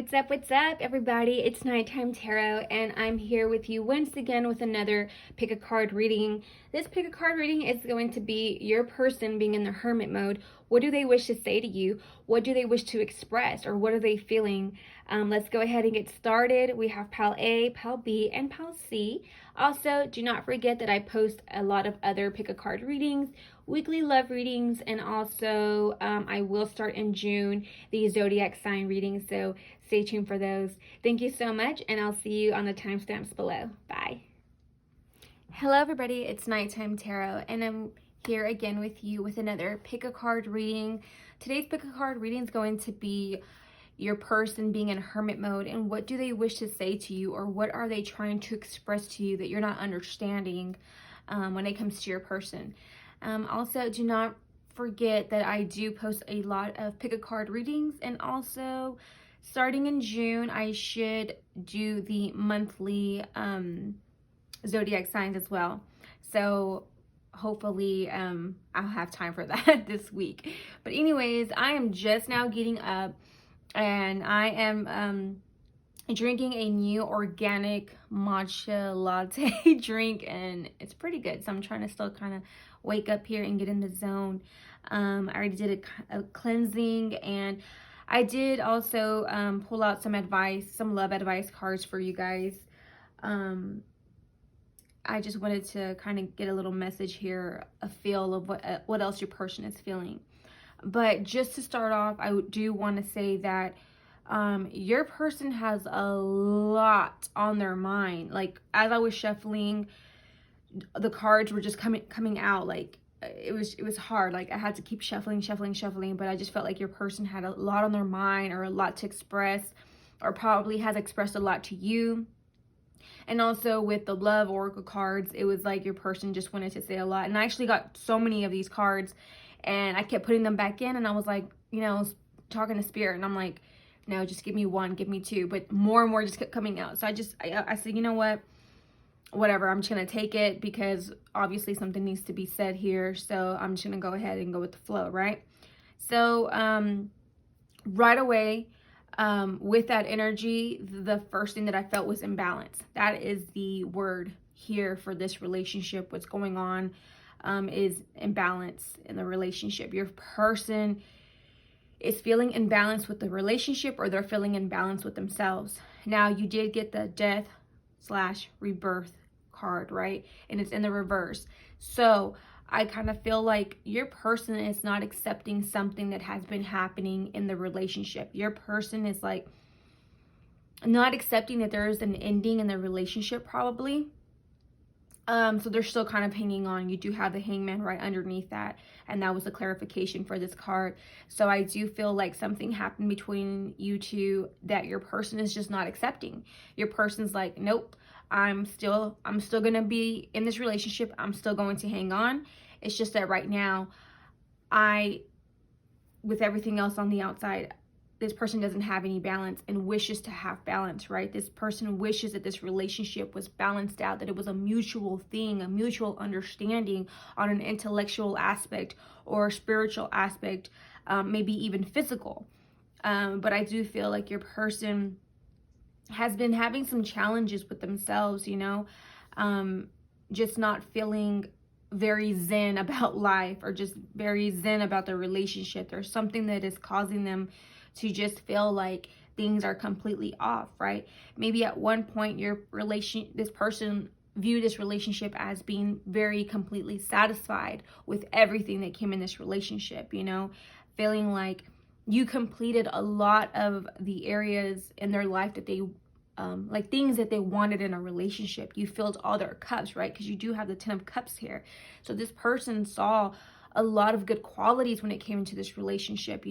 What's up, everybody? It's Nighttime Tarot, and I'm here with you once again with another pick a card reading. This pick a card reading is going to be your person being in the hermit mode. What do they wish to say to you? What do they wish to express, or what are they feeling? Let's go ahead and get started. We have Pile A, Pile B, and Pile C. Also, do not forget that I post a lot of other pick a card readings, weekly love readings, and also I will start in June the zodiac sign readings, so stay tuned for those. Thank you so much, and I'll see you on the timestamps below. Bye. Hello, everybody. It's Nighttime Tarot, and I'm here again with you with another pick a card reading. Today's pick a card reading is going to be your person being in hermit mode, and what do they wish to say to you, or what are they trying to express to you that you're not understanding when it comes to your person. Also, do not forget that I do post a lot of pick a card readings, and also starting in June I should do the monthly zodiac signs as well, so hopefully I'll have time for that this week. But anyways, I am just now getting up, and I am drinking a new organic matcha latte drink, and it's pretty good, so I'm trying to still kind of wake up here and get in the zone. I already did a cleansing, and I did also pull out some advice, some love advice cards for you guys. I just wanted to kind of get a little message here, a feel of what else your person is feeling. But just to start off, I do want to say that your person has a lot on their mind. Like, as I was shuffling, the cards were just coming out. Like, it was hard. Like, I had to keep shuffling, but I just felt like your person had a lot on their mind, or a lot to express, or probably has expressed a lot to you. And also with the love oracle cards, it was like your person just wanted to say a lot. And I actually got so many of these cards, and I kept putting them back in, and I was like, talking to spirit, and I'm like, no, just give me one, give me two. But more and more just kept coming out. So I said, you know what, whatever, I'm just gonna take it, because obviously something needs to be said here. So I'm just gonna go ahead and go with the flow, right? So right away, with that energy, the first thing that I felt was imbalance. That is the word here for this relationship. What's going on is imbalance in the relationship. Your person is feeling imbalance with the relationship, or they're feeling imbalance with themselves. Now, you did get the death/rebirth card, right? And it's in the reverse. So I kind of feel like your person is not accepting something that has been happening in the relationship. Your person is like not accepting that there is an ending in the relationship, probably. So they're still kind of hanging on. You do have the Hangman right underneath that, and that was the clarification for this card. So I do feel like something happened between you two that your person is just not accepting. Your person's like, nope, I'm still gonna be in this relationship. I'm still going to hang on. It's just that right now, with everything else on the outside, this person doesn't have any balance and wishes to have balance, right? This person wishes that this relationship was balanced out, that it was a mutual thing, a mutual understanding on an intellectual aspect or spiritual aspect, maybe even physical. But I do feel like your person has been having some challenges with themselves, just not feeling very zen about life, or just very zen about the relationship. There's something that is causing them to just feel like things are completely off, right? Maybe at one point this person viewed this relationship as being very completely satisfied with everything that came in this relationship, feeling like you completed a lot of the areas in their life that they like things that they wanted in a relationship. You filled all their cups, right? Because you do have the 10 of cups here. So this person saw a lot of good qualities when it came into this relationship,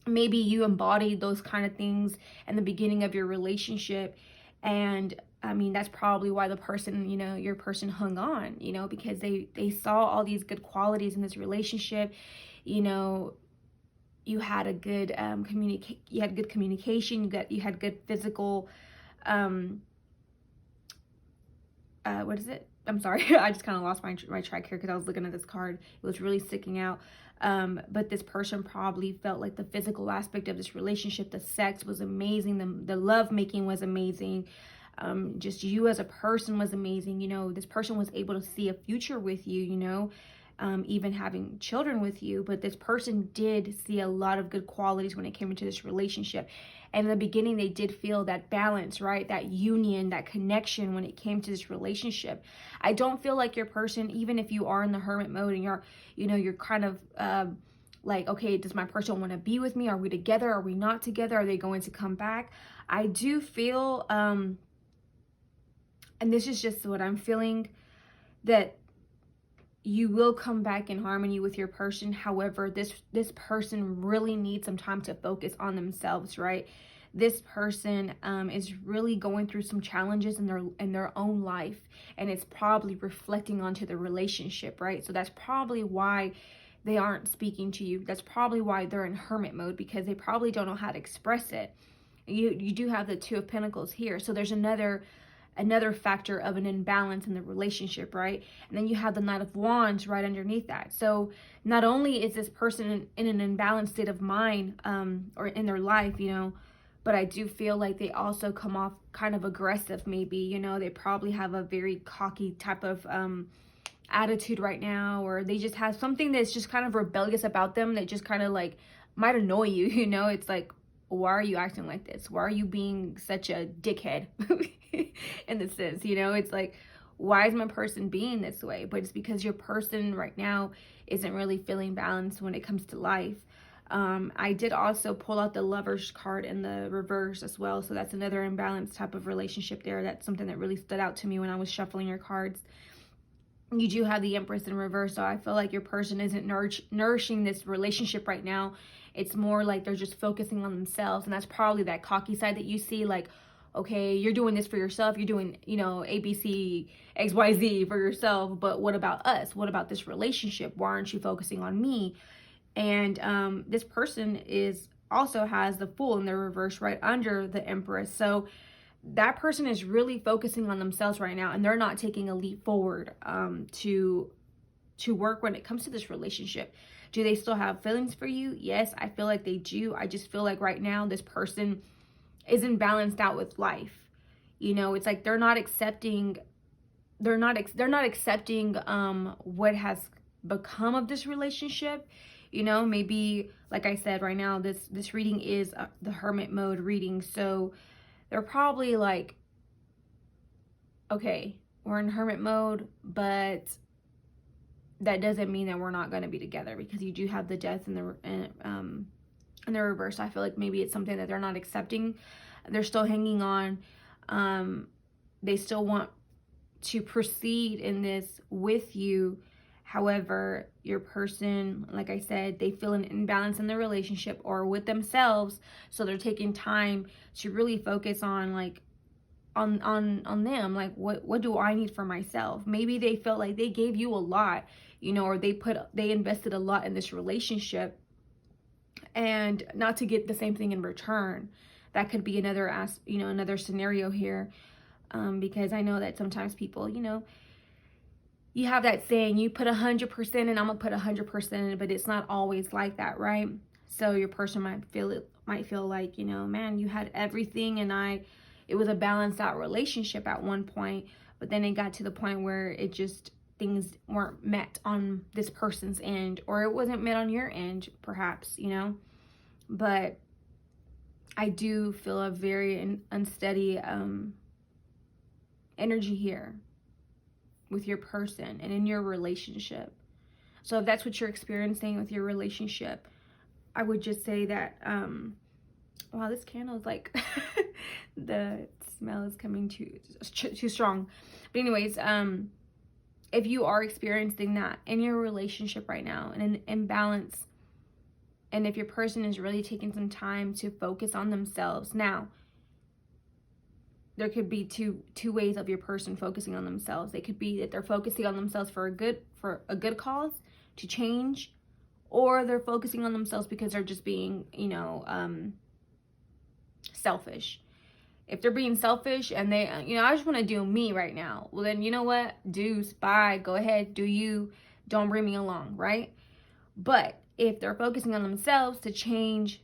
Maybe you embodied those kind of things in the beginning of your relationship. And I mean, that's probably why the person, your person hung on, because they saw all these good qualities in this relationship. You had a good you had good communication, you had good physical I'm sorry, I just kind of lost my track here because I was looking at this card. It was really sticking out. But this person probably felt like the physical aspect of this relationship, the sex was amazing, the love making was amazing. Just you as a person was amazing. You know, this person was able to see a future with you, you know, even having children with you. But this person did see a lot of good qualities when it came into this relationship. And in the beginning, they did feel that balance, right? That union, that connection when it came to this relationship. I don't feel like your person, even if you are in the hermit mode and you're, you know, you're kind of like, okay, does my person want to be with me? Are we together? Are we not together? Are they going to come back? I do feel, and this is just what I'm feeling, that you will come back in harmony with your person. However, this person really needs some time to focus on themselves, right? This person is really going through some challenges in their own life, and it's probably reflecting onto the relationship, right? So that's probably why they aren't speaking to you. That's probably why they're in hermit mode, because they probably don't know how to express it. You do have the Two of Pentacles here, so there's another factor of an imbalance in the relationship, right? And then you have the Knight of Wands right underneath that. So not only is this person in an imbalanced state of mind or in their life, you know, but I do feel like they also come off kind of aggressive, maybe, you know, they probably have a very cocky type of attitude right now, or they just have something that's just kind of rebellious about them that just kind of like might annoy you, you know. It's like, why are you acting like this? Why are you being such a dickhead? In this sense, you know, it's like, why is my person being this way? But it's because your person right now isn't really feeling balanced when it comes to life. I did also pull out the Lovers card in the reverse as well. So that's another imbalanced type of relationship there. That's something that really stood out to me when I was shuffling your cards. You do have the Empress in reverse, so I feel like your person isn't nourishing this relationship right now. It's more like they're just focusing on themselves, and that's probably that cocky side that you see, like, okay, you're doing this for yourself, you're doing, you know, ABC, XYZ for yourself, but what about us? What about this relationship? Why aren't you focusing on me? And this person also has the Fool in their reverse right under the Empress. So that person is really focusing on themselves right now, and they're not taking a leap forward to work when it comes to this relationship. Do they still have feelings for you? Yes, I feel like they do. I just feel like right now this person isn't balanced out with life. You know, it's like they're not accepting what has become of this relationship. You know, maybe, like I said, right now this reading is the Hermit mode reading, so they're probably like, okay, we're in hermit mode, but that doesn't mean that we're not going to be together, because you do have the Death in the reverse. I feel like maybe it's something that they're not accepting. They're still hanging on. They still want to proceed in this with you. However, your person, like I said, they feel an imbalance in the relationship or with themselves, so they're taking time to really focus on, like, on them. Like, what do I need for myself? Maybe they felt like they gave you a lot, you know, or they invested a lot in this relationship, and not to get the same thing in return. That could be another scenario here, because I know that sometimes people, you know, you have that saying, you put 100% and I'm gonna put 100% in, but it's not always like that, right? So your person might feel like, you know, man, you had everything, and it was a balanced out relationship at one point, but then it got to the point where things weren't met on this person's end, or it wasn't met on your end, perhaps, you know. But I do feel a very unsteady energy here with your person and in your relationship. So if that's what you're experiencing with your relationship, I would just say that, wow, this candle is like, the smell is coming too strong. But anyways, if you are experiencing that in your relationship right now, and an imbalance, and if your person is really taking some time to focus on themselves, now, there could be two ways of your person focusing on themselves. It could be that they're focusing on themselves for a good cause, to change, or they're focusing on themselves because they're just being, you know, selfish. If they're being selfish and they, I just want to do me right now. Well, then, you know what? Deuce, bye. Go ahead. Do you. Don't bring me along, right? But if they're focusing on themselves to change,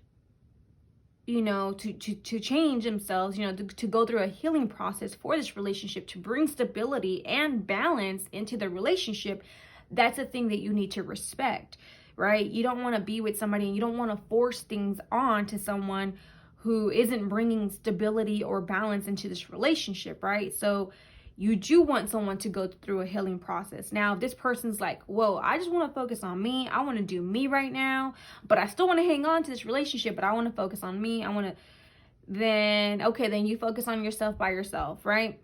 to change themselves, to go through a healing process for this relationship, to bring stability and balance into the relationship, that's a thing that you need to respect, right? You don't want to be with somebody and you don't want to force things on to someone who isn't bringing stability or balance into this relationship, right? So you do want someone to go through a healing process. Now, if this person's like, whoa, I just want to focus on me. I want to do me right now, but I still want to hang on to this relationship, but I want to focus on me. Then you focus on yourself by yourself, right?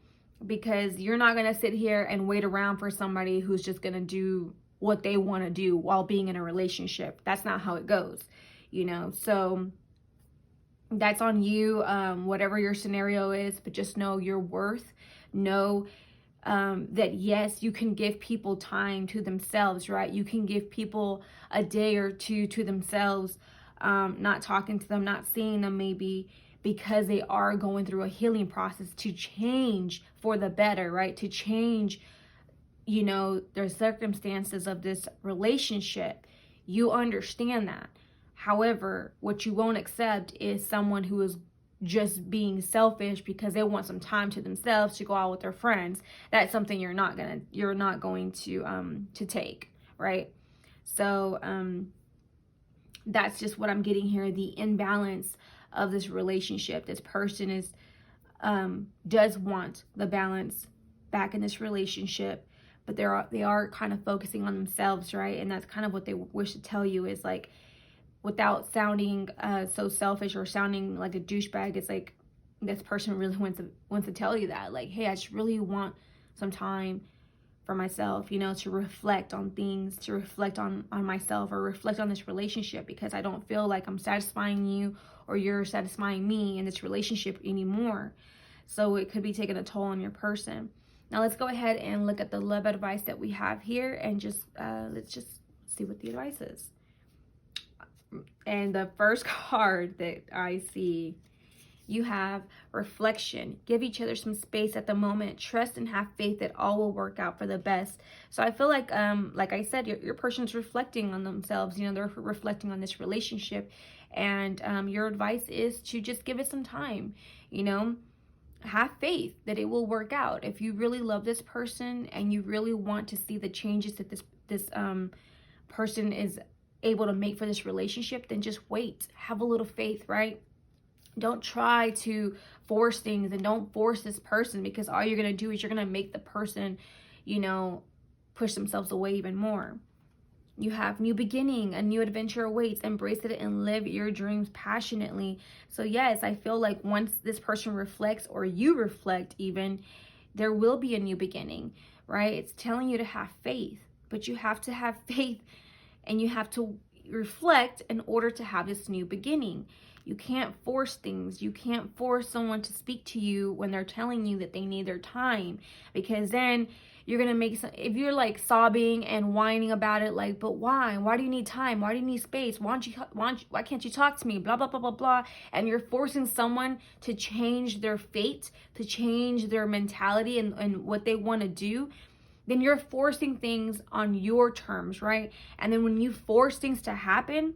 Because you're not going to sit here and wait around for somebody who's just going to do what they want to do while being in a relationship. That's not how it goes, so that's on you, whatever your scenario is, but just know your worth. Know that yes, you can give people time to themselves, right? You can give people a day or two to themselves, not talking to them, not seeing them maybe, because they are going through a healing process to change for the better, right? To change, their circumstances of this relationship. You understand that. However, what you won't accept is someone who is just being selfish because they want some time to themselves to go out with their friends. That's something you're not going to take, right? So that's just what I'm getting here, the imbalance of this relationship. This person does want the balance back in this relationship, but they are kind of focusing on themselves, right? And that's kind of what they wish to tell you, is like, without sounding so selfish or sounding like a douchebag, it's like this person really wants to tell you that, like, hey, I just really want some time for myself, to reflect on things, to reflect on myself, or reflect on this relationship, because I don't feel like I'm satisfying you or you're satisfying me in this relationship anymore. So it could be taking a toll on your person. Now let's go ahead and look at the love advice that we have here, and let's just see what the advice is. And the first card that I see, you have reflection. Give each other some space at the moment. Trust and have faith that all will work out for the best. So I feel like I said, your person's reflecting on themselves. They're reflecting on this relationship, and your advice is to just give it some time. Have faith that it will work out. If you really love this person and you really want to see the changes that this person is able to make for this relationship, then just wait. Have a little faith, right? Don't try to force things, and don't force this person, because all you're going to do is you're going to make the person, push themselves away even more. You have new beginning, a new adventure awaits. Embrace it and live your dreams passionately. So yes, I feel like once this person reflects, or you reflect even, there will be a new beginning, right? It's telling you to have faith, but you have to have faith and you have to reflect in order to have this new beginning. You can't force things. You can't force someone to speak to you when they're telling you that they need their time, because then you're going to if you're like sobbing and whining about it, like, but why? Why do you need time? Why do you need space? Why can't you talk to me? Blah, blah, blah, blah, blah. And you're forcing someone to change their fate, to change their mentality and what they want to do. Then you're forcing things on your terms, right? And then when you force things to happen,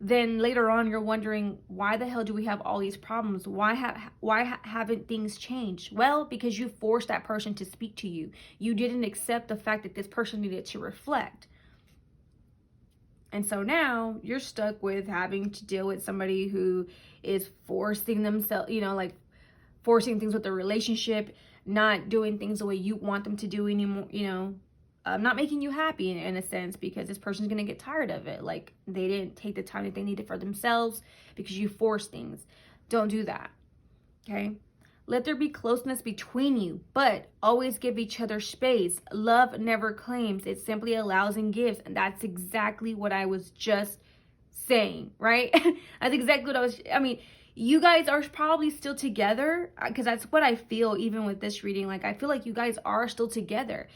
then later on you're wondering, why the hell do we have all these problems? Why haven't things changed? Well, because you forced that person to speak to you. You didn't accept the fact that this person needed to reflect. And so now you're stuck with having to deal with somebody who is forcing themselves, like forcing things with the relationship, not doing things the way you want them to do anymore, not making you happy in a sense, because this person's going to get tired of it. Like, they didn't take the time that they needed for themselves because you force things. Don't do that. Okay? Let there be closeness between you, but always give each other space. Love never claims. It simply allows and gives. And that's exactly what I was just saying, right? That's exactly what you guys are probably still together, because that's what I feel even with this reading. Like, I feel like you guys are still together.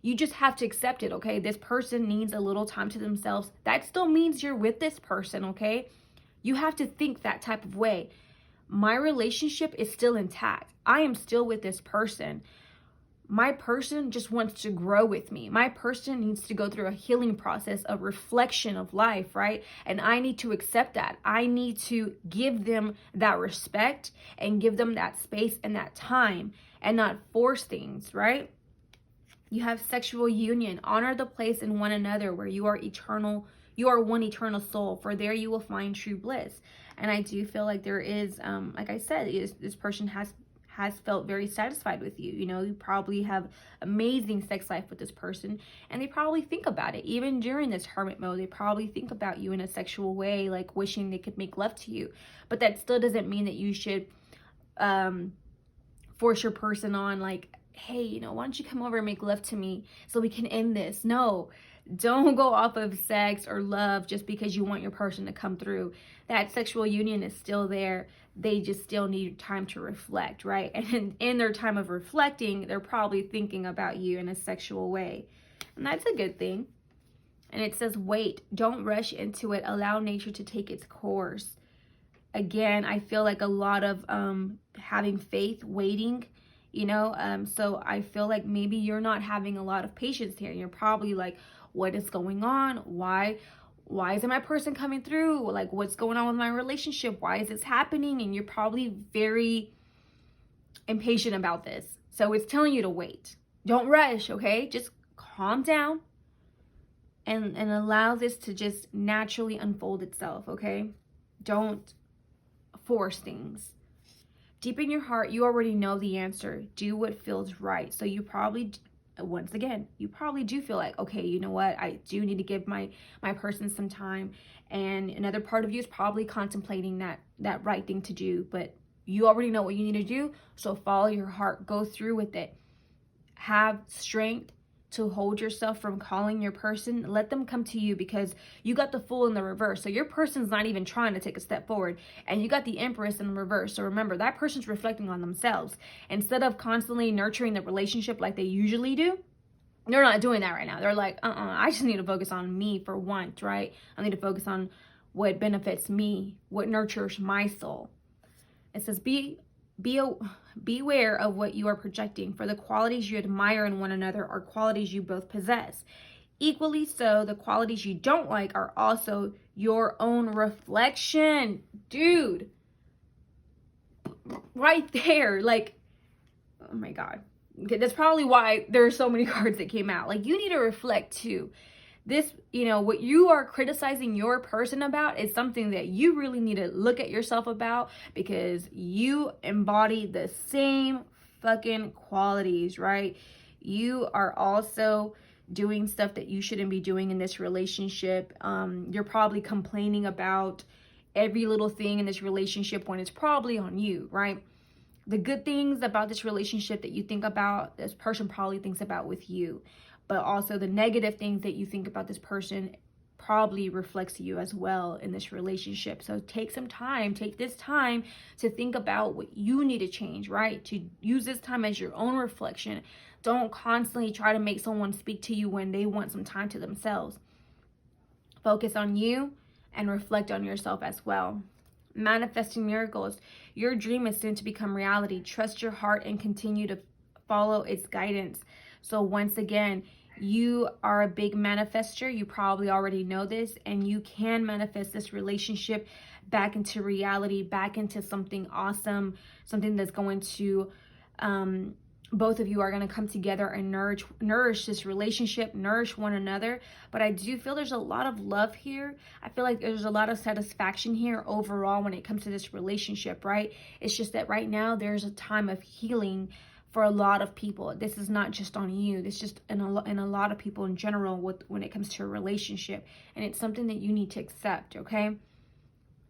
You just have to accept it, okay? This person needs a little time to themselves. That still means you're with this person, okay? You have to think that type of way. my relationship is still intact. I am still with this person. My person just wants to grow with me. My person needs to go through a healing process, a reflection of life, right? And I need to accept that. I need to give them that respect and give them that space and that time and not force things, right? You have sexual union. Honor the place in one another where you are eternal. You are one eternal soul, for there you will find true bliss. And I do feel like there is, like I said, this person has felt very satisfied with you. You know, you probably have amazing sex life with this person, and they probably think about it. Even during this hermit mode, they probably think about you in a sexual way, like wishing they could make love to you. But that still doesn't mean that you should force your person on, like, hey, you know, why don't you come over and make love to me so we can end this? No, don't go off of sex or love just because you want your person to come through. That sexual union is still there. They just still need time to reflect, right? And in their time of reflecting, they're probably thinking about you in a sexual way. And that's a good thing. And it says, wait, don't rush into it. Allow nature to take its course. Again, I feel like a lot of having faith, waiting, you know, so I feel like maybe you're not having a lot of patience here. You're probably like, what is going on? Why isn't my person coming through? Like, what's going on with my relationship? Why is this happening? And you're probably very impatient about this. So it's telling you to wait. Don't rush, okay? Just calm down and allow this to just naturally unfold itself, okay? Don't force things. Deep in your heart, you already know the answer. Do what feels right. So you probably, once again, you probably do feel like, okay, you know what? I do need to give my person some time. And another part of you is probably contemplating that right thing to do. But you already know what you need to do. So follow your heart. Go through with it. Have strength to hold yourself from calling your person. Let them come to you, because you got the Fool in the reverse. So your person's not even trying to take a step forward, and you got the Empress in the reverse. So remember, that person's reflecting on themselves. Instead of constantly nurturing the relationship like they usually do, they're not doing that right now. They're like, I just need to focus on me for once, right? I need to focus on what benefits me, what nurtures my soul. It says, beware of what you are projecting, for the qualities you admire in one another are qualities you both possess. Equally so, the qualities you don't like are also your own reflection. Dude, right there. Like, oh my God. Okay, that's probably why there are so many cards that came out. Like, you need to reflect too. This, you know, what you are criticizing your person about is something that you really need to look at yourself about, because you embody the same fucking qualities, right? You are also doing stuff that you shouldn't be doing in this relationship. You're probably complaining about every little thing in this relationship when it's probably on you, right? The good things about this relationship that you think about, this person probably thinks about with you. But also the negative things that you think about this person probably reflects you as well in this relationship. So take this time to think about what you need to change, right? To use this time as your own reflection. Don't constantly try to make someone speak to you when they want some time to themselves. Focus on you and reflect on yourself as well. Manifesting miracles. Your dream is soon to become reality. Trust your heart and continue to follow its guidance. So once again, you are a big manifester. You probably already know this, and you can manifest this relationship back into reality, back into something awesome, something that's going to, both of you are going to come together and nourish this relationship, nourish one another. But I do feel there's a lot of love here. I feel like there's a lot of satisfaction here overall when it comes to this relationship, right? It's just that right now there's a time of healing for a lot of people. This is not just on you. This is just in a lot of people in general when it comes to a relationship. And it's something that you need to accept, okay?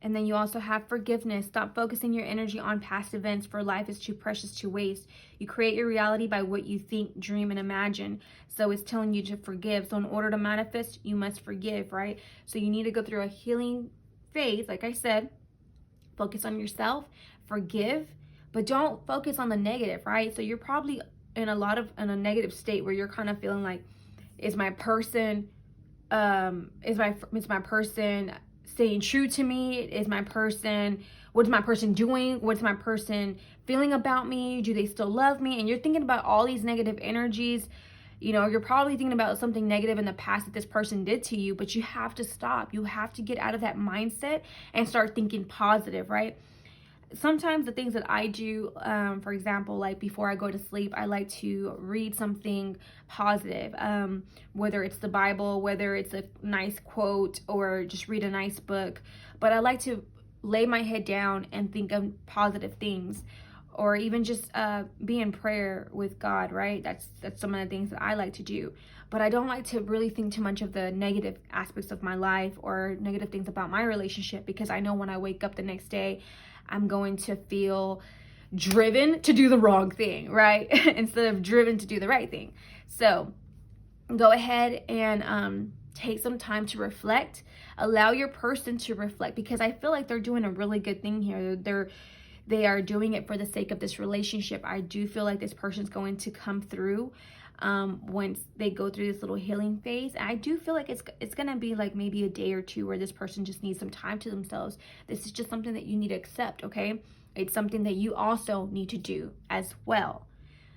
And then you also have forgiveness. Stop focusing your energy on past events, for life is too precious to waste. You create your reality by what you think, dream, and imagine. So it's telling you to forgive. So in order to manifest, you must forgive, right? So you need to go through a healing phase. Like I said, focus on yourself, forgive, but don't focus on the negative, right? So you're probably in a negative state where you're kind of feeling like, is my person staying true to me? Is my person, what's my person doing? What's my person feeling about me? Do they still love me? And you're thinking about all these negative energies. You know, you're probably thinking about something negative in the past that this person did to you, but you have to stop. You have to get out of that mindset and start thinking positive, right? Sometimes the things that I do, for example, like before I go to sleep, I like to read something positive, whether it's the Bible, whether it's a nice quote, or just read a nice book. But I like to lay my head down and think of positive things, or even just be in prayer with God, right? That's some of the things that I like to do. But I don't like to really think too much of the negative aspects of my life or negative things about my relationship, because I know when I wake up the next day, I'm going to feel driven to do the wrong thing, right? Instead of driven to do the right thing. So go ahead and take some time to reflect. Allow your person to reflect, because I feel like they're doing a really good thing here. They are doing it for the sake of this relationship. I do feel like this person's going to come through once they go through this little healing phase. And I do feel like it's gonna be like maybe a day or two where this person just needs some time to themselves. This is just something that you need to accept, okay? It's something that you also need to do as well.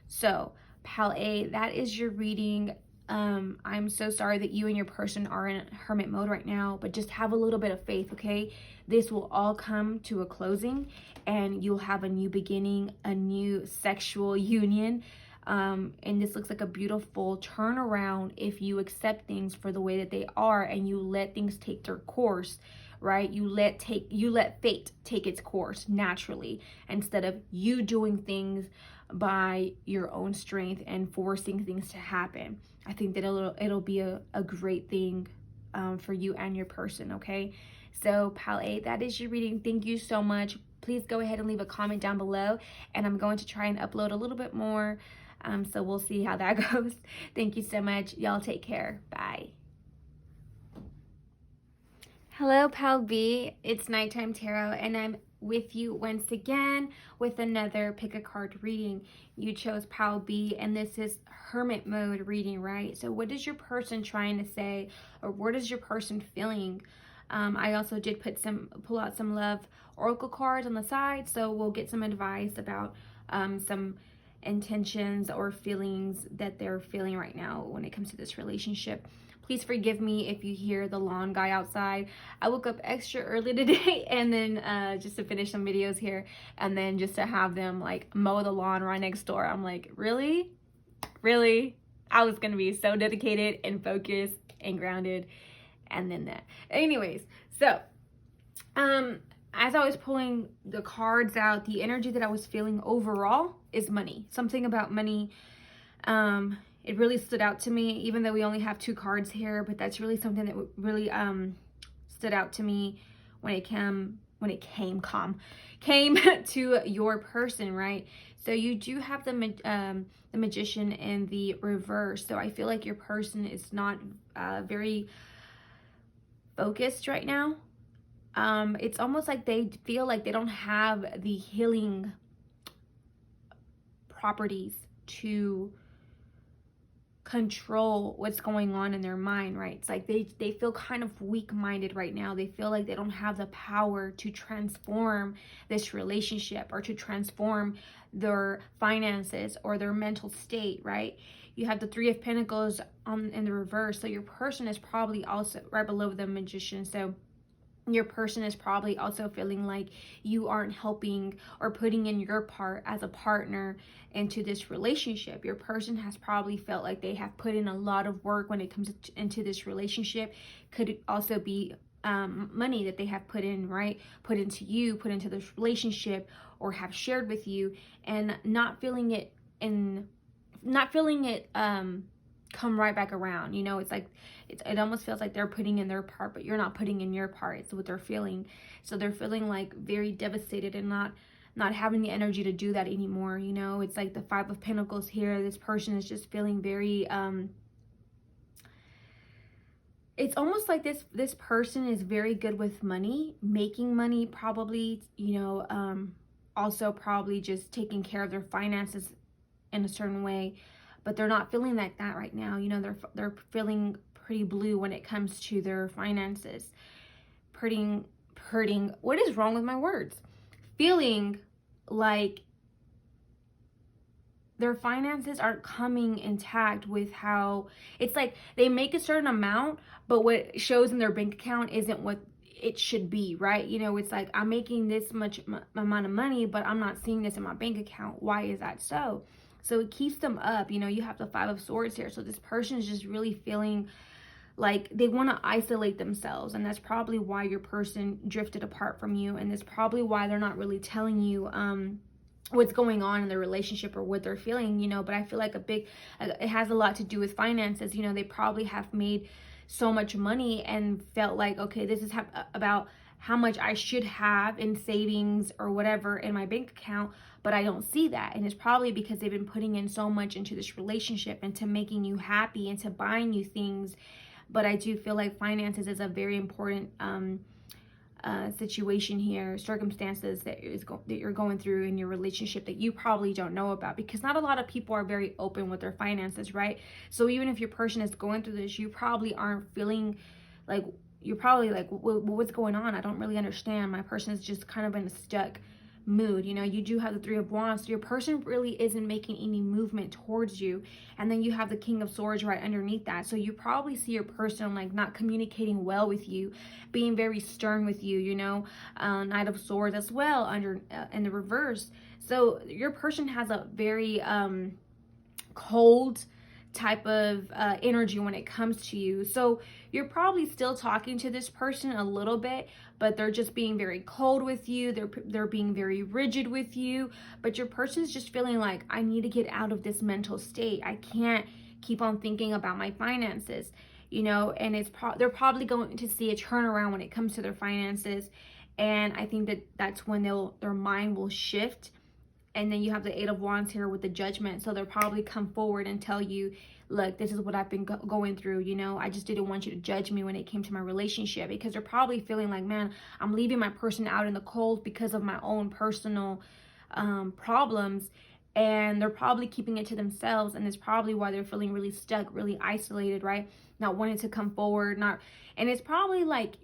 So Pal A, that is your reading. I'm so sorry that you and your person are in hermit mode right now, but just have a little bit of faith, okay? This will all come to a closing, and you'll have a new beginning, a new sexual union. And this looks like a beautiful turnaround if you accept things for the way that they are and you let things take their course, right? You let fate take its course naturally, instead of you doing things by your own strength and forcing things to happen. I think that it'll be a great thing for you and your person, okay? So Pal 8, that is your reading. Thank you so much. Please go ahead and leave a comment down below, and I'm going to try and upload a little bit more. So we'll see how that goes. Thank you so much. Y'all take care. Bye. Hello, Pal B. It's Nighttime Tarot, and I'm with you once again with another pick a card reading. You chose Pal B, and this is hermit mode reading, right? So what is your person trying to say, or what is your person feeling? I also did pull out some love oracle cards on the side, so we'll get some advice about some intentions or feelings that they're feeling right now when it comes to this relationship. Please forgive me if you hear the lawn guy outside. I woke up extra early today, and then just to finish some videos here, and then just to have them like mow the lawn right next door. I'm like, really? I was gonna be so dedicated and focused and grounded, and then that. Anyways, so as I was pulling the cards out, the energy that I was feeling overall is money. Something about money. It really stood out to me, even though we only have 2 cards here, but that's really something that really stood out to me when it came to your person, right? So you do have the Magician in the reverse. So I feel like your person is not very focused right now. It's almost like they feel like they don't have the healing properties to control what's going on in their mind, right? It's like they feel kind of weak-minded right now. They feel like they don't have the power to transform this relationship or to transform their finances or their mental state, right? You have the 3 of Pentacles in the reverse. So your person is probably also right below the Magician. So your person is probably also feeling like you aren't helping or putting in your part as a partner into this relationship. Your person has probably felt like they have put in a lot of work when it comes into this relationship. Could also be money that they have put in, right? Put into you, put into this relationship, or have shared with you, and not feeling it come right back around. You know, it's like it almost feels like they're putting in their part, but you're not putting in your part. It's what they're feeling. So they're feeling like very devastated and not having the energy to do that anymore. You know, it's like the 5 of Pentacles here. This person is just feeling very it's almost like this person is very good with money, making money, probably, you know, also probably just taking care of their finances in a certain way, but they're not feeling like that right now. You know, they're feeling pretty blue when it comes to their finances. what is wrong with my words? Feeling like their finances aren't coming intact with how it's like they make a certain amount, but what shows in their bank account isn't what it should be, right? You know, it's like I'm making this much amount of money, but I'm not seeing this in my bank account. Why is that so? So it keeps them up. You know, you have the Five of Swords here. So this person is just really feeling like they want to isolate themselves, and that's probably why your person drifted apart from you, and that's probably why they're not really telling you what's going on in their relationship or what they're feeling, you know. But I feel like it has a lot to do with finances. You know, they probably have made so much money and felt like, okay, this is about how much I should have in savings or whatever in my bank account, but I don't see that. And it's probably because they've been putting in so much into this relationship, into making you happy, into buying you things. But I do feel like finances is a very important situation here, circumstances that you're going through in your relationship that you probably don't know about, because not a lot of people are very open with their finances, right? So even if your person is going through this, you probably aren't feeling like, you're probably like, well, what's going on? I don't really understand. My person is just kind of in a stuck mood. You know, you do have the Three of Wands, so your person really isn't making any movement towards you. And then you have the King of Swords right underneath that, so you probably see your person like not communicating well with you, being very stern with you, you know. Knight of Swords as well under in the reverse. So your person has a very cold type of energy when it comes to you. So you're probably still talking to this person a little bit, but they're just being very cold with you. They're being very rigid with you, but your person's just feeling like, I need to get out of this mental state. I can't keep on thinking about my finances, you know. And they're probably going to see a turnaround when it comes to their finances, and I think that's when their mind will shift. And then you have the Eight of Wands here with the Judgment. So they'll probably come forward and tell you, look, this is what I've been going through. You know, I just didn't want you to judge me when it came to my relationship, because they're probably feeling like, man, I'm leaving my person out in the cold because of my own personal problems. And they're probably keeping it to themselves. And it's probably why they're feeling really stuck, really isolated, right? Not wanting to come forward. And it's probably like,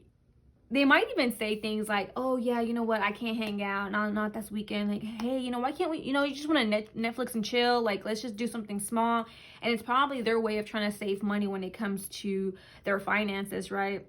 they might even say things like, oh yeah, you know what, I can't hang out, not this weekend. Like, hey, you know, why can't we, you know, you just want to Netflix and chill, like, let's just do something small. And it's probably their way of trying to save money when it comes to their finances, right,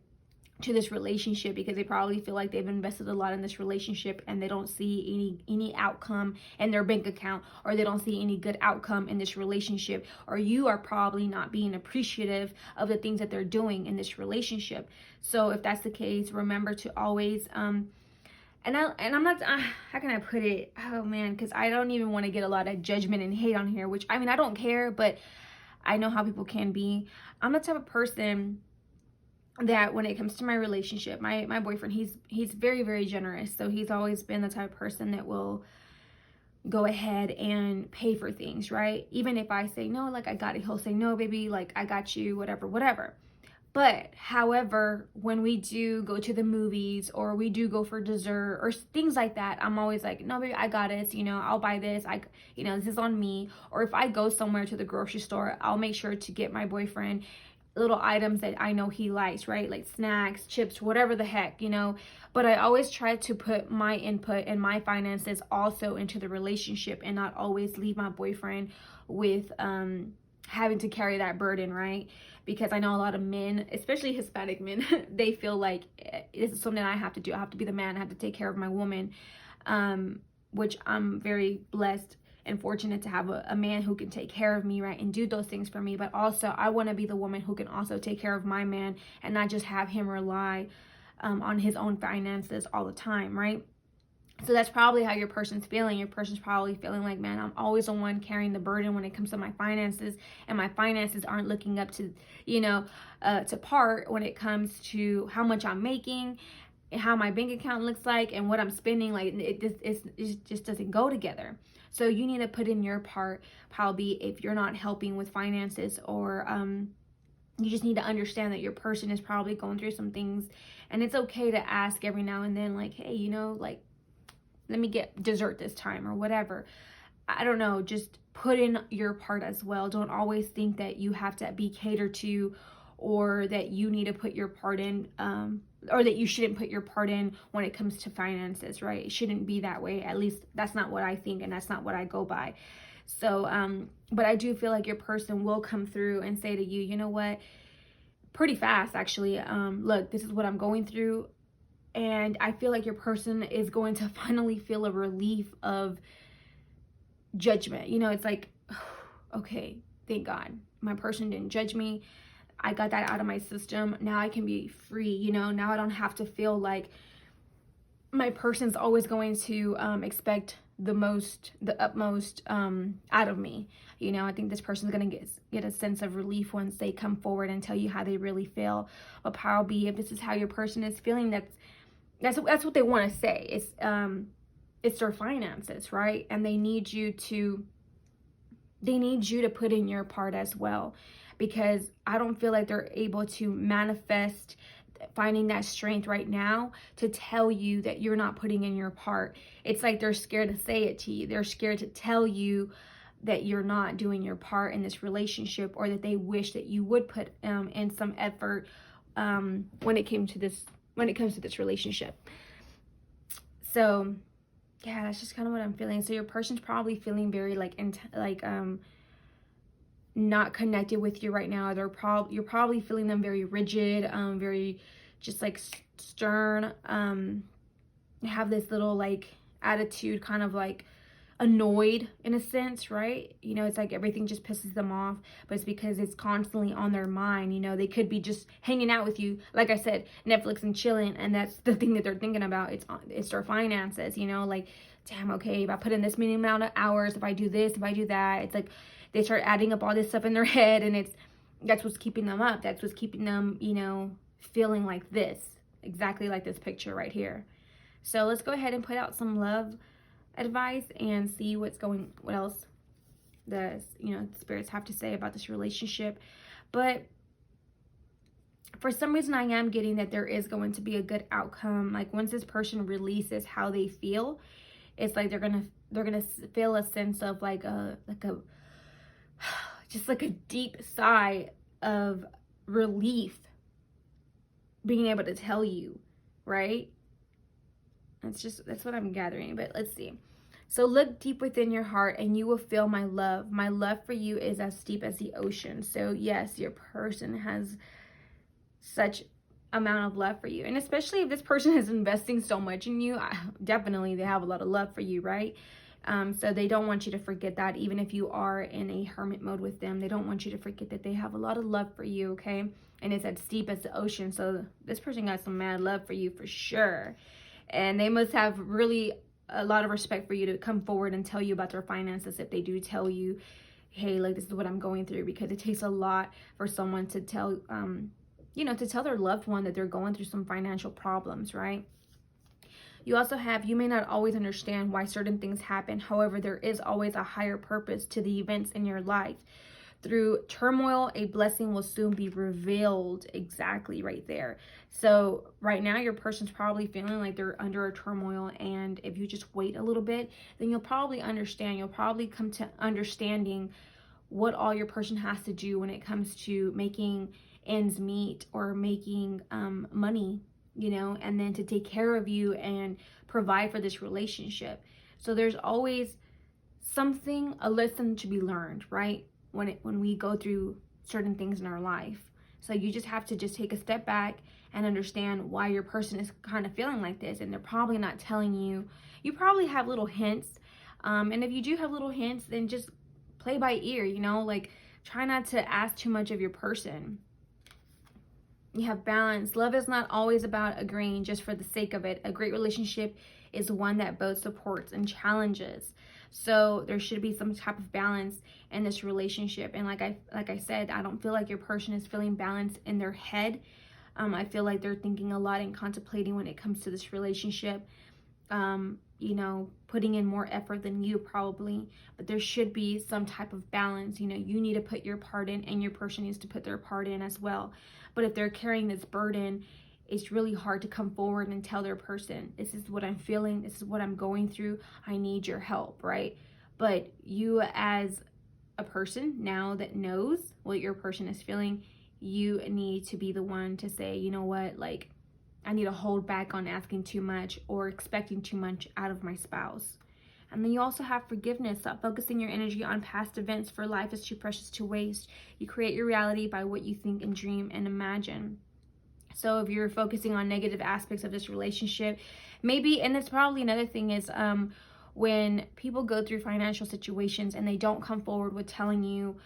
to this relationship, because they probably feel like they've invested a lot in this relationship and they don't see any outcome in their bank account, or they don't see any good outcome in this relationship, or you are probably not being appreciative of the things that they're doing in this relationship. So if that's the case, remember to always I'm not, how can I put it, oh man, because I don't even want to get a lot of judgment and hate on here, which, I mean, I don't care, but I know how people can be. I'm the type of person that when it comes to my relationship, my boyfriend, he's very, very generous. So he's always been the type of person that will go ahead and pay for things, right? Even if I say no, like, I got it, he'll say, no, baby, like, I got you, whatever. But however, when we do go to the movies, or we do go for dessert or things like that, I'm always like, no, baby, I got it. You know, I'll buy this. You know, this is on me. Or if I go somewhere to the grocery store, I'll make sure to get my boyfriend little items that I know he likes, right? Like snacks, chips, whatever the heck, you know. But I always try to put my input and my finances also into the relationship, and not always leave my boyfriend with having to carry that burden, right? Because I know a lot of men, especially Hispanic men, they feel like this is something I have to do. I have to be the man. I have to take care of my woman, which I'm very blessed and fortunate to have a man who can take care of me, right, and do those things for me. But also, I want to be the woman who can also take care of my man, and not just have him rely on his own finances all the time, right? So that's probably how your person's feeling. Your person's probably feeling like, man, I'm always the one carrying the burden when it comes to my finances, and my finances aren't looking up to, you know, to par when it comes to how much I'm making, how my bank account looks like, and what I'm spending. Like, it just doesn't go together. So you need to put in your part, probably, if you're not helping with finances, or you just need to understand that your person is probably going through some things, and it's okay to ask every now and then, like, hey, you know, like, let me get dessert this time, or whatever. I don't know, just put in your part as well. Don't always think that you have to be catered to, or that you need to put your part in, or that you shouldn't put your part in when it comes to finances, right? It shouldn't be that way. At least that's not what I think, and that's not what I go by. So, but I do feel like your person will come through and say to you, you know what, pretty fast actually, look, this is what I'm going through. And I feel like your person is going to finally feel a relief of judgment. You know, it's like, okay, thank God my person didn't judge me. I got that out of my system. Now I can be free. You know, now I don't have to feel like my person's always going to expect the utmost out of me. You know, I think this person's gonna get a sense of relief once they come forward and tell you how they really feel. But power be, if this is how your person is feeling, that's what they want to say. It's their finances, right? And they need you to put in your part as well, because I don't feel like they're able to manifest finding that strength right now to tell you that you're not putting in your part. It's like they're scared to say it to you. They're scared to tell you that you're not doing your part in this relationship, or that they wish that you would put in some effort when it comes to this relationship. So yeah, that's just kind of what I'm feeling. So your person's probably feeling very not connected with you right now. You're probably feeling them very rigid, very just like stern, have this little like attitude, kind of like annoyed in a sense, right? You know, it's like everything just pisses them off, but it's because it's constantly on their mind. You know, they could be just hanging out with you, like I said, Netflix and chilling, and that's the thing that they're thinking about. It's their finances, you know, like, damn, okay, if I put in this many amount of hours, if I do this, if I do that, it's like they start adding up all this stuff in their head, and that's what's keeping them up. That's what's keeping them, you know, feeling like this, exactly like this picture right here. So let's go ahead and put out some love advice and see what else the spirits have to say about this relationship. But for some reason, I am getting that there is going to be a good outcome. Like once this person releases how they feel, it's like they're gonna feel a sense of just like a deep sigh of relief, being able to tell you, right? That's what I'm gathering. But let's see. So look deep within your heart and you will feel my love. My love for you is as deep as the ocean. So yes, your person has such amount of love for you. And especially if this person is investing so much in you, definitely they have a lot of love for you, right? So they don't want you to forget that. Even if you are in a hermit mode with them, they don't want you to forget that they have a lot of love for you, okay? And it's as deep as the ocean. So this person got some mad love for you for sure. And they must have really a lot of respect for you to come forward and tell you about their finances if they do tell you, hey, like, this is what I'm going through. Because it takes a lot for someone to tell, to tell their loved one that they're going through some financial problems, right? You also have, you may not always understand why certain things happen. However, there is always a higher purpose to the events in your life. Through turmoil, a blessing will soon be revealed. Exactly right there. So right now, your person's probably feeling like they're under a turmoil. And if you just wait a little bit, then you'll probably understand. You'll probably come to understanding what all your person has to do when it comes to making ends meet or making money, and then to take care of you and provide for this relationship. So there's always a lesson to be learned, right? When we go through certain things in our life. So you just have to take a step back and understand why your person is kind of feeling like this. And they're probably not telling you. You probably have little hints. And if you do have little hints, then just play by ear, like try not to ask too much of your person. You have balance. Love is not always about agreeing just for the sake of it. A great relationship is one that both supports and challenges. So there should be some type of balance in this relationship. And like I said, I don't feel like your person is feeling balance in their head. I feel like they're thinking a lot and contemplating when it comes to this relationship. Putting in more effort than you probably. But there should be some type of balance. You need to put your part in and your person needs to put their part in as well. But if they're carrying this burden, it's really hard to come forward and tell their person, this is what I'm feeling, this is what I'm going through, I need your help, right? But you as a person now that knows what your person is feeling, you need to be the one to say, you know what, like, I need to hold back on asking too much or expecting too much out of my spouse. And then you also have forgiveness. Stop focusing your energy on past events, for life is too precious to waste. You create your reality by what you think and dream and imagine. So if you're focusing on negative aspects of this relationship, maybe, and it's probably another thing is when people go through financial situations and they don't come forward with telling you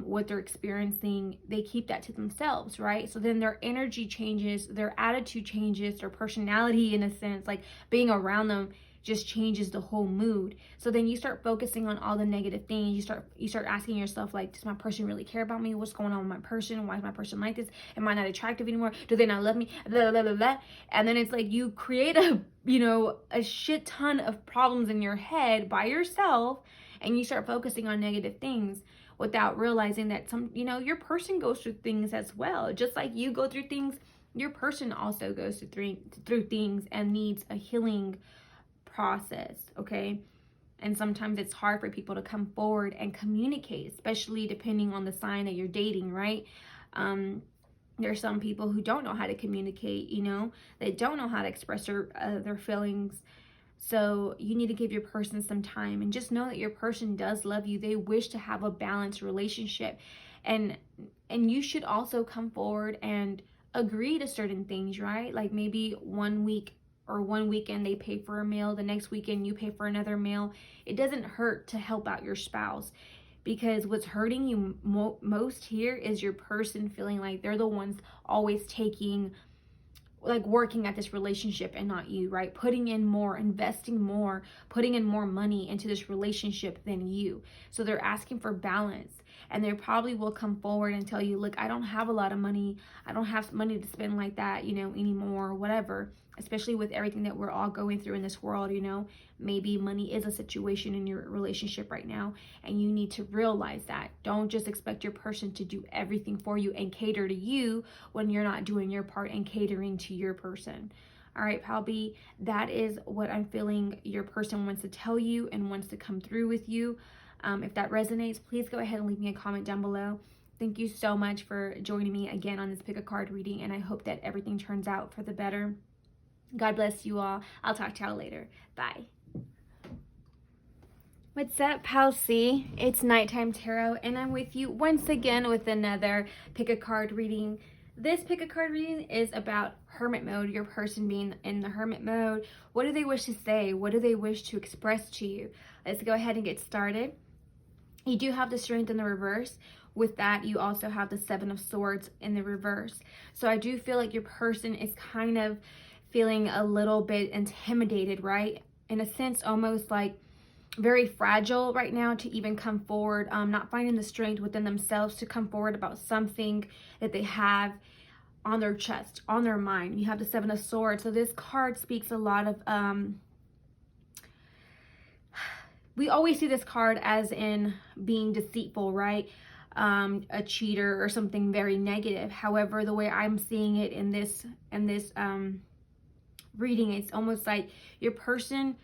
what they're experiencing, they keep that to themselves, right? So then their energy changes, their attitude changes, their personality, in a sense, like being around them just changes the whole mood. So then you start focusing on all the negative things. You start asking yourself, like, does my person really care about me? What's going on with my person? Why is my person like this? Am I not attractive anymore? Do they not love me? Blah, blah, blah, blah. And then it's like you create a shit ton of problems in your head by yourself, and you start focusing on negative things without realizing that your person goes through things as well. Just like you go through things, your person also goes through things and needs a healing process, okay? And sometimes it's hard for people to come forward and communicate, especially depending on the sign that you're dating, right? There's some people who don't know how to communicate, they don't know how to express their feelings. So you need to give your person some time and just know that your person does love you. They wish to have a balanced relationship, and you should also come forward and agree to certain things, right? Like maybe one week or one weekend they pay for a meal, the next weekend you pay for another meal. It doesn't hurt to help out your spouse, because what's hurting you most here is your person feeling like they're the ones always working at this relationship and not you, right? Putting in more, investing more, putting in more money into this relationship than you. So they're asking for balance, and they probably will come forward and tell you, look, I don't have a lot of money. I don't have money to spend like that, anymore, or whatever. Especially with everything that we're all going through in this world, maybe money is a situation in your relationship right now, and you need to realize that. Don't just expect your person to do everything for you and cater to you when you're not doing your part and catering to your person. All right, Pal B, that is what I'm feeling your person wants to tell you and wants to come through with you. If that resonates, please go ahead and leave me a comment down below. Thank you so much for joining me again on this pick a card reading, and I hope that everything turns out for the better. God bless you all. I'll talk to y'all later. Bye. What's up, Pal C? It's Nighttime Tarot, and I'm with you once again with another pick a card reading. This pick a card reading is about Hermit mode, your person being in the Hermit mode. What do they wish to say? What do they wish to express to you? Let's go ahead and get started. You do have the Strength in the reverse. With that, you also have the Seven of Swords in the reverse. So I do feel like your person is kind of feeling a little bit intimidated, right? In a sense, almost like very fragile right now to even come forward, not finding the strength within themselves to come forward about something that they have on their chest, on their mind. You have the Seven of Swords. So this card speaks a lot of, we always see this card as in being deceitful, right? A cheater or something very negative. However, the way I'm seeing it in this reading, it's almost like your person,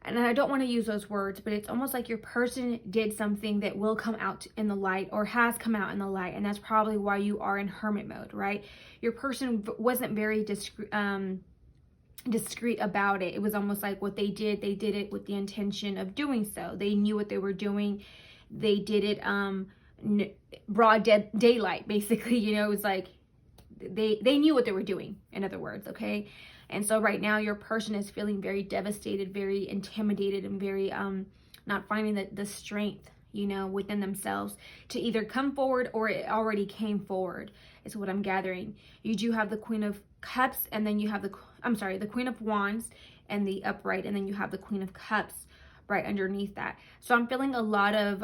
and I don't want to use those words, but it's almost like your person did something that will come out in the light or has come out in the light, and that's probably why you are in Hermit mode, right? Your person wasn't very discreet about it. It was almost like what they did it with the intention of doing so. They knew what they were doing. They did it broad daylight, basically. It was like they knew what they were doing, in other words, okay? And so right now your person is feeling very devastated, very intimidated, and very not finding the strength, within themselves to either come forward, or it already came forward, is what I'm gathering. You do have the Queen of Cups, and then you have the Queen of Wands and the upright, and then you have the Queen of Cups right underneath that. So I'm feeling a lot of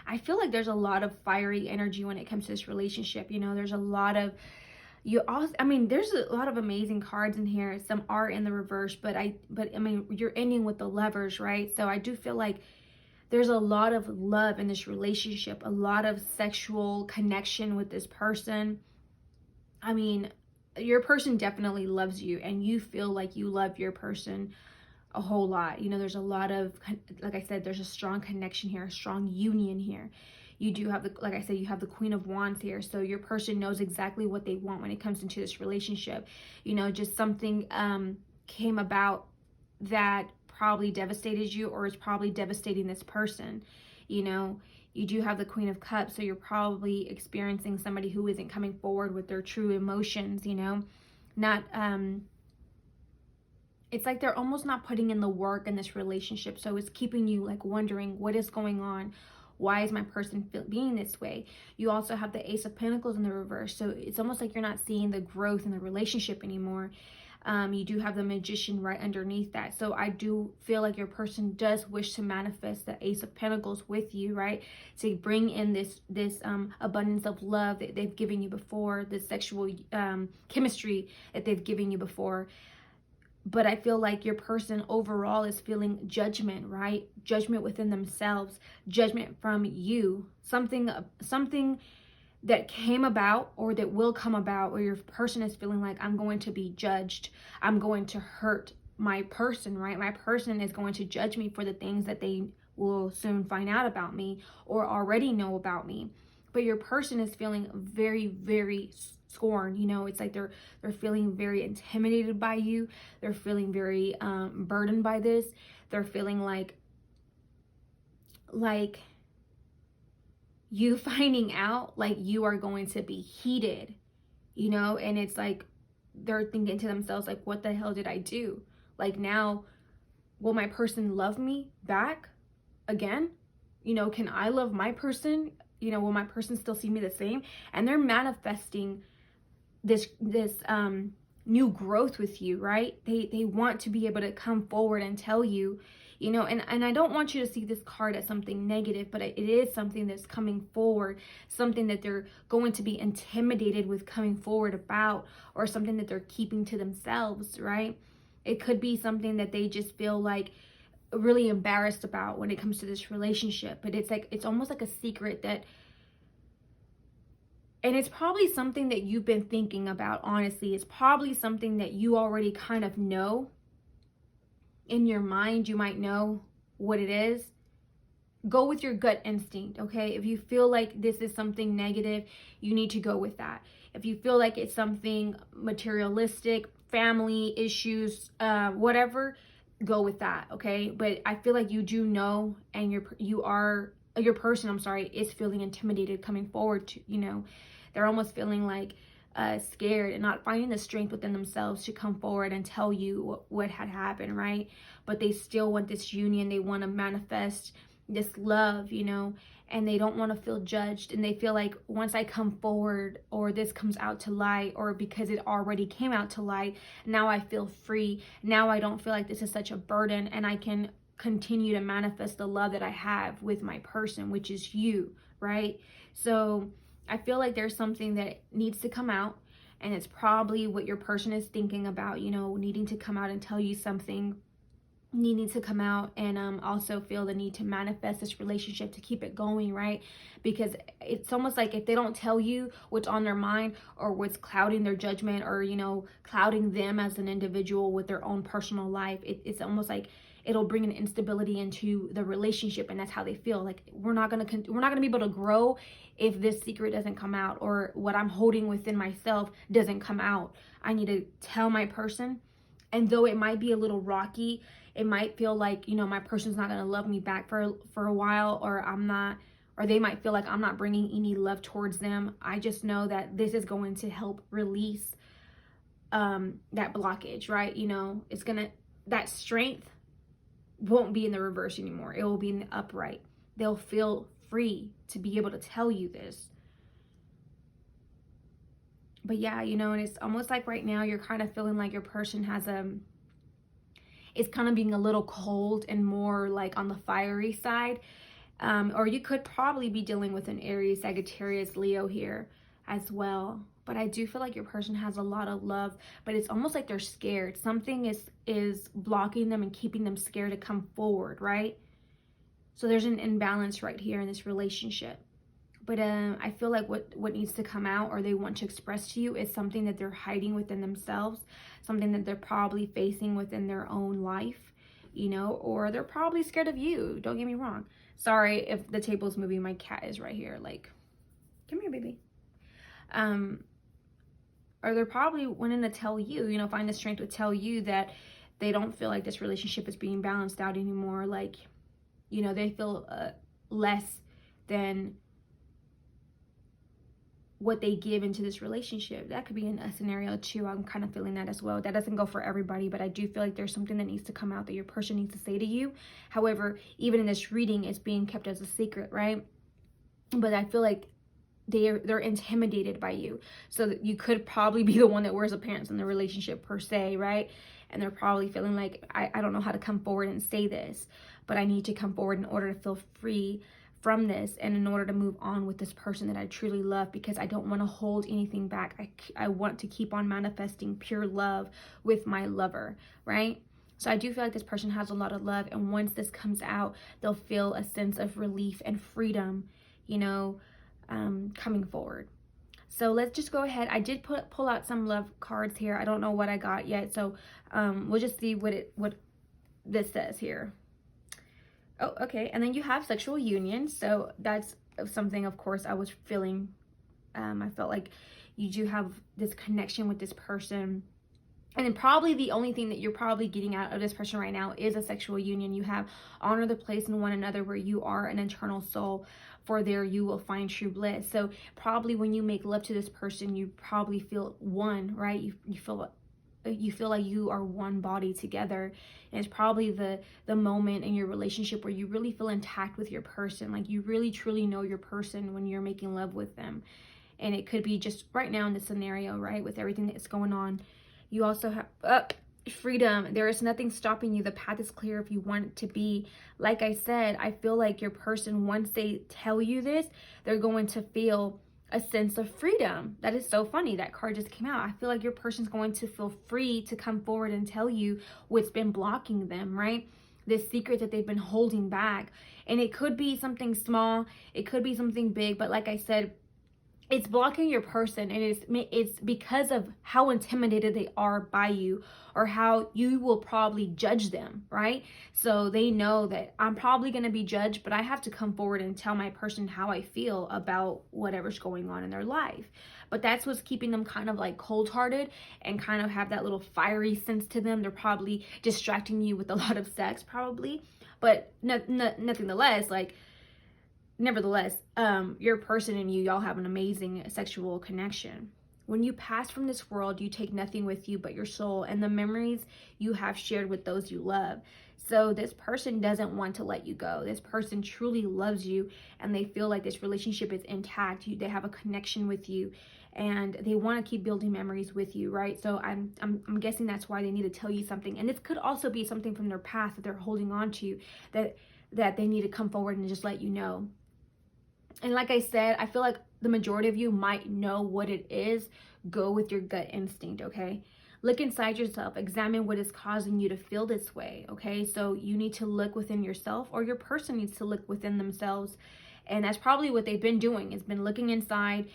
I feel like there's a lot of fiery energy when it comes to this relationship. There's a lot of, there's a lot of amazing cards in here. Some are in the reverse, but you're ending with the Lovers, right? So I do feel like there's a lot of love in this relationship, a lot of sexual connection with this person. Your person definitely loves you, and you feel like you love your person a whole lot. There's a lot of, like I said, there's a strong connection here, a strong union here. You do have the, like I said, you have the Queen of Wands here. So your person knows exactly what they want when it comes into this relationship. You know, just something came about that probably devastated you, or is probably devastating this person. You know, you do have the Queen of Cups, so you're probably experiencing somebody who isn't coming forward with their true emotions, you know, not it's like they're almost not putting in the work in this relationship. So it's keeping you like wondering what is going on. Why is my person being this way? You also have the Ace of Pentacles in the reverse. So it's almost like you're not seeing the growth in the relationship anymore. You do have the Magician right underneath that. So I do feel like your person does wish to manifest the Ace of Pentacles with you, right? To bring in this abundance of love that they've given you before, the sexual chemistry that they've given you before. But I feel like your person overall is feeling judgment, right? Judgment within themselves, judgment from you. Something that came about or that will come about where your person is feeling like, I'm going to be judged. I'm going to hurt my person, right? My person is going to judge me for the things that they will soon find out about me or already know about me. But your person is feeling very, very scorned. You know, it's like they're feeling very intimidated by you. They're feeling very burdened by this. They're feeling like you finding out like you are going to be heated, you know, and it's like they're thinking to themselves like, what the hell did I do? Like, now will my person love me back again? You know, can I love my person? You know, will my person still see me the same? And they're manifesting this new growth with you, right? They want to be able to come forward and tell you, you know, and I don't want you to see this card as something negative, but it is something that's coming forward, something that they're going to be intimidated with coming forward about, or something that they're keeping to themselves, right? It could be something that they just feel like really embarrassed about when it comes to this relationship, but it's like, it's almost like a secret that, and it's probably something that you've been thinking about, honestly. It's probably something that you already kind of know. In your mind, you might know what it is. Go with your gut instinct, okay? If you feel like this is something negative, you need to go with that. If you feel like it's something materialistic, family issues, whatever, go with that, okay? But I feel like you do know, and your person, I'm sorry, is feeling intimidated coming forward to, you know, they're almost feeling like scared and not finding the strength within themselves to come forward and tell you what had happened, right? But they still want this union. They want to manifest this love, you know, and they don't want to feel judged. And they feel like once I come forward, or this comes out to light, or because it already came out to light, now I feel free. Now I don't feel like this is such a burden, and I can continue to manifest the love that I have with my person, which is you, right? So I feel like there's something that needs to come out, and it's probably what your person is thinking about, you know, needing to come out and tell you something, needing to come out and also feel the need to manifest this relationship to keep it going, right? Because it's almost like if they don't tell you what's on their mind, or what's clouding their judgment, or, you know, clouding them as an individual with their own personal life, it's almost like it'll bring an instability into the relationship, and that's how they feel like we're not gonna be able to grow if this secret doesn't come out, or what I'm holding within myself doesn't come out. I need to tell my person, and though it might be a little rocky, it might feel like, you know, my person's not gonna love me back for a while, or they might feel like I'm not bringing any love towards them. I just know that this is going to help release that blockage, right? You know, that strength won't be in the reverse anymore. It will be in the upright. They'll feel free to be able to tell you this. But yeah, you know, and it's almost like right now you're kind of feeling like your person is kind of being a little cold and more like on the fiery side. Or you could probably be dealing with an Aries, Sagittarius, Leo here as well. But I do feel like your person has a lot of love, but it's almost like they're scared. Something is blocking them and keeping them scared to come forward, right? So there's an imbalance right here in this relationship. But I feel like what needs to come out, or they want to express to you, is something that they're hiding within themselves, something that they're probably facing within their own life. you know, or they're probably scared of you. Don't get me wrong. Sorry if the table's moving. My cat is right here. Like, come here, baby. Or they're probably wanting to tell you, you know, find the strength to tell you that they don't feel like this relationship is being balanced out anymore. Like, you know, they feel less than what they give into this relationship. That could be in a scenario too. I'm kind of feeling that as well. That doesn't go for everybody, but I do feel like there's something that needs to come out that your person needs to say to you. However, even in this reading, it's being kept as a secret, right? But I feel like they're intimidated by you. So that you could probably be the one that wears the pants in the relationship per se, right? And they're probably feeling like, I don't know how to come forward and say this, but I need to come forward in order to feel free from this and in order to move on with this person that I truly love, because I don't want to hold anything back. I want to keep on manifesting pure love with my lover, right? So I do feel like this person has a lot of love, and once this comes out, they'll feel a sense of relief and freedom, you know, coming forward. So let's just go ahead. I did pull out some love cards here. I don't know what I got yet, so we'll just see what this says here. Oh, okay. And then you have sexual union. So that's something, of course, I was feeling. I felt like you do have this connection with this person. And then probably the only thing that you're probably getting out of this person right now is a sexual union. You have honor the place in one another where you are an eternal soul. For there you will find true bliss. So probably when you make love to this person, you probably feel one, right? You feel like you are one body together. And it's probably the moment in your relationship where you really feel intact with your person. Like you really truly know your person when you're making love with them. And it could be just right now in this scenario, right, with everything that's going on. You also have freedom. There is nothing stopping you. The path is clear if you want it to be. Like I said, I feel like your person, once they tell you this, they're going to feel a sense of freedom. That is so funny. That card just came out. I feel like your person's going to feel free to come forward and tell you what's been blocking them, right? This secret that they've been holding back. And it could be something small. It could be something big. But like I said, it's blocking your person, and it's because of how intimidated they are by you, or how you will probably judge them, right? So they know that I'm probably going to be judged, but I have to come forward and tell my person how I feel about whatever's going on in their life. But that's what's keeping them kind of like cold-hearted and kind of have that little fiery sense to them. They're probably distracting you with a lot of sex, probably, but nonetheless, like, nevertheless, your person and y'all have an amazing sexual connection. When you pass from this world, you take nothing with you but your soul and the memories you have shared with those you love. So this person doesn't want to let you go. This person truly loves you, and they feel like this relationship is intact. They have a connection with you, and they want to keep building memories with you, right? So I'm guessing that's why they need to tell you something. And this could also be something from their past that they're holding on to, that they need to come forward and just let you know. And like I said, I feel like the majority of you might know what it is. Go with your gut instinct, okay? Look inside yourself. Examine what is causing you to feel this way, okay? So you need to look within yourself, or your person needs to look within themselves. And that's probably what they've been doing, is been looking inside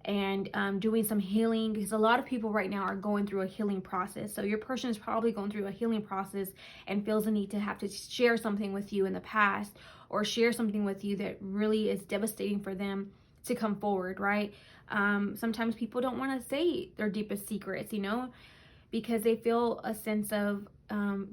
and doing some healing, because a lot of people right now are going through a healing process. So your person is probably going through a healing process and feels the need to have to share something with you in the past, or share something with you that really is devastating for them to come forward, right? Sometimes people don't want to say their deepest secrets, you know, because they feel a sense of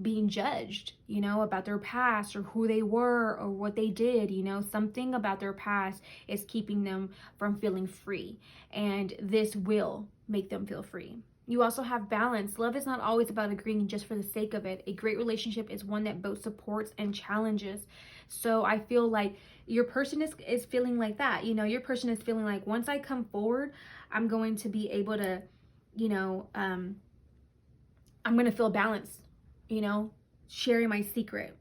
being judged, you know, about their past, or who they were, or what they did, you know. Something about their past is keeping them from feeling free, and this will make them feel free. You also have balance. Love is not always about agreeing just for the sake of it. A great relationship is one that both supports and challenges. So I feel like your person is feeling like that. You know, your person is feeling like, once I come forward, I'm going to be able to, you know, I'm going to feel balanced, you know, sharing my secret.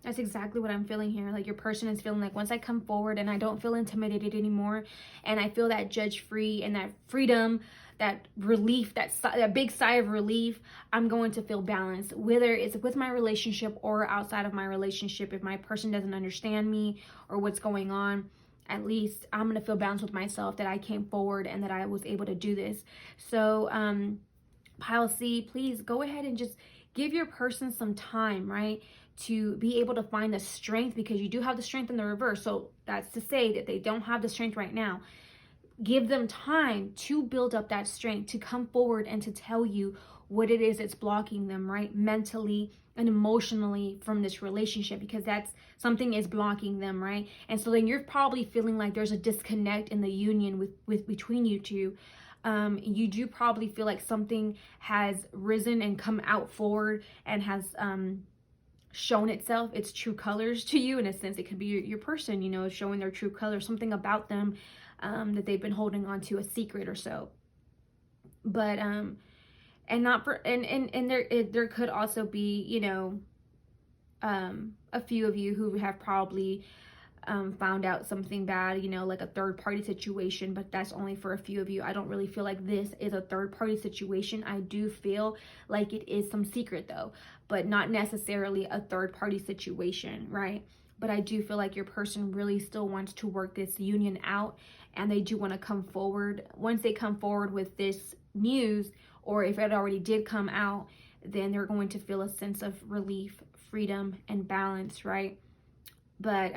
That's exactly what I'm feeling here. Like your person is feeling like, once I come forward and I don't feel intimidated anymore, and I feel that judge-free and that freedom, that relief, that big sigh of relief, I'm going to feel balanced, whether it's with my relationship or outside of my relationship. If my person doesn't understand me or what's going on, at least I'm going to feel balanced with myself, that I came forward and that I was able to do this. So, Pile C, please go ahead and just give your person some time, right? To be able to find the strength, because you do have the strength in the reverse. So that's to say that they don't have the strength right now. Give them time to build up that strength, to come forward and to tell you what it is that's blocking them, right? Mentally and emotionally from this relationship, because that's something is blocking them, right? And so then you're probably feeling like there's a disconnect in the union with between you two. You do probably feel like something has risen and come out forward and has shown itself, its true colors to you. In a sense, it could be your person, you know, showing their true colors, something about them that they've been holding on to, a secret or so. But and not for and there could also be, you know, a few of you who have probably found out something bad, you know, like a third party situation, but that's only for a few of you. I don't really feel like this is a third party situation. I do feel like it is some secret though, but not necessarily a third party situation, right? But I do feel like your person really still wants to work this union out, and they do want to come forward. Once they come forward with this news, or if it already did come out, then they're going to feel a sense of relief, freedom, and balance, right? But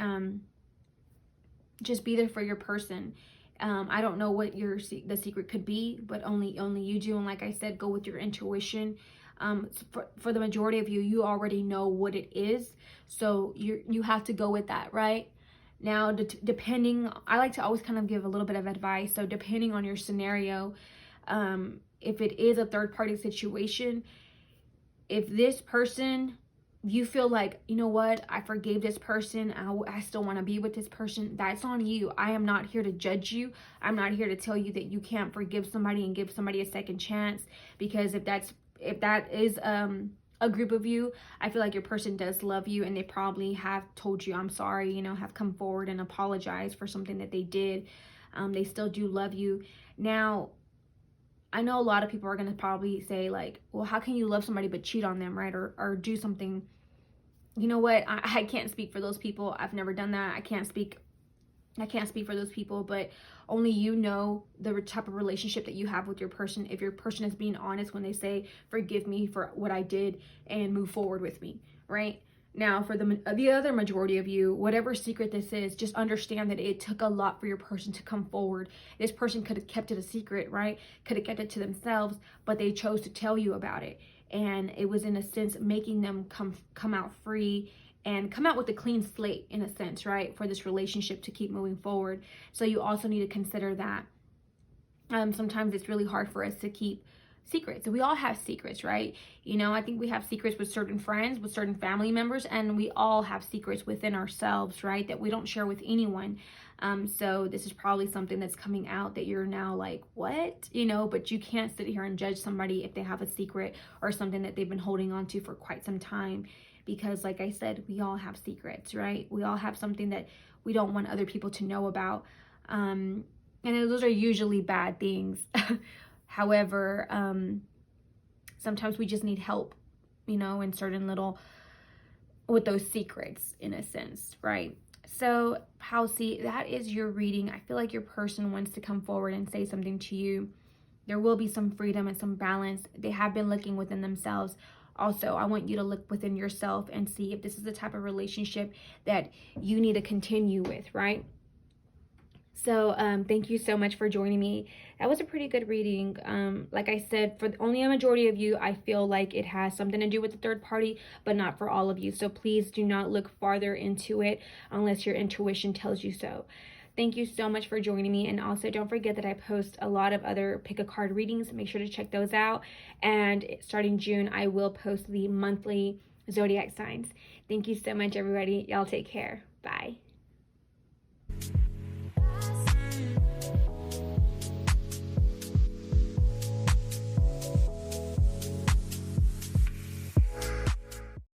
just be there for your person. I don't know what the secret could be, but only you do. And like I said, go with your intuition. For the majority of you, you already know what it is, so you have to go with that, right? Now, depending, I like to always kind of give a little bit of advice. So depending on your scenario, if it is a third party situation, if this person, you feel like, you know what, I forgave this person, I still want to be with this person, that's on you. I am not here to judge you. I'm not here to tell you that you can't forgive somebody and give somebody a second chance, because if that is a group of you, I feel like your person does love you, and they probably have told you, I'm sorry, you know, have come forward and apologized for something that they did. They still do love you. Now, I know a lot of people are going to probably say like, well, how can you love somebody but cheat on them, right? Or do something. You know what? I can't speak for those people. I've never done that. I can't speak for those people, but only you know the type of relationship that you have with your person. If your person is being honest when they say, forgive me for what I did and move forward with me, right? Now, for the other majority of you, whatever secret this is, just understand that it took a lot for your person to come forward. This person could have kept it a secret, right? Could have kept it to themselves, but they chose to tell you about it. And it was, in a sense, making them come out free and come out with a clean slate, in a sense, right? For this relationship to keep moving forward. So you also need to consider that. Sometimes it's really hard for us to keep secrets. We all have secrets, right? You know, I think we have secrets with certain friends, with certain family members, and we all have secrets within ourselves, right? That we don't share with anyone. So this is probably something that's coming out that you're now like, what? You know, but you can't sit here and judge somebody if they have a secret or something that they've been holding on to for quite some time. Because like I said, we all have secrets, right? We all have something that we don't want other people to know about. And those are usually bad things. However, sometimes we just need help, you know, in certain with those secrets, in a sense, right? So, Palsy, that is your reading. I feel like your person wants to come forward and say something to you. There will be some freedom and some balance. They have been looking within themselves. Also, I want you to look within yourself and see if this is the type of relationship that you need to continue with, right? So thank you so much for joining me. That was a pretty good reading. Like I said, for only a majority of you, I feel like it has something to do with the third party, but not for all of you. So please do not look farther into it unless your intuition tells you so. Thank you so much for joining me. And also don't forget that I post a lot of other pick a card readings. Make sure to check those out. And starting June, I will post the monthly zodiac signs. Thank you so much, everybody. Y'all take care. Bye.